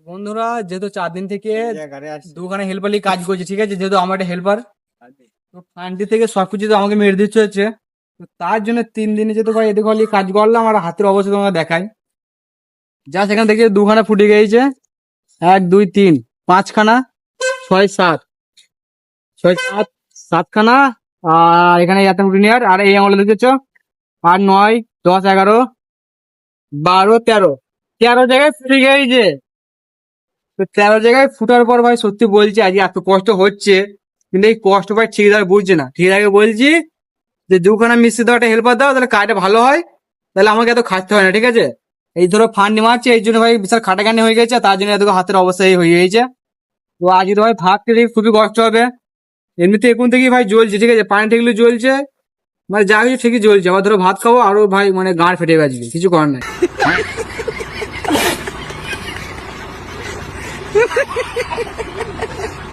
বন্ধুরা যেহেতু 4 দিন থেকে দুখানে হেল্পারলি কাজ করছে, ঠিক আছে, যেহেতু আমার একটা হেল্পার, তো ফান্ডি থেকে সবকিছু তো আমাকে মেরে দিচ্ছে হচ্ছে। তো তার জন্য 3 দিনে যেহেতু ভাই এদিকে খালি কাজ করলাম, আর হাতের অবস্থা তোমাকে দেখাই। যা সেখানে দেখি দুখানা ফুটে গিয়েছে, 1 2 3 5খানা, 6 7, 6 7, 7খানা। আর এখানে একটা রুটিনিয়ার, আর এই আঙুলে দেখেছো 8 9 10 11 12 13, 13 জায়গায় ফুটে গিয়েছে। তো 13 জায়গায় ফুটার পর ভাই সত্যি বলছি আজকে এত কষ্ট হচ্ছে, কিন্তু এই কষ্ট ভাই ঠিকাদার বুঝছে না। ঠিকাদারকে বলছি যে দুখানা মিস্ত্রি দাও, একটা হেল্পার দাও, তাহলে কাজটা ভালো হয়, তাহলে আমাকে এত খাটতে হয় না, ঠিক আছে। এই ধরো ফান্ড মারছে, এই জন্য ভাই বিশাল খাটাখানি হয়ে গেছে, তার জন্য এত হাতের অবস্থা এই হয়ে গেছে। তো আজকে তো ভাই ভাত খেতে খুবই কষ্ট হবে। এমনিতে এখন থেকেই ভাই জ্বলছে, ঠিক আছে, পানি ঠেকলে জ্বলছে, মানে যা কিছু ঠিকই জ্বলছে। আবার ধরো ভাত খাবো, আরো ভাই মানে গাঁড় ফেটে গেছে, কিছু করার নাই।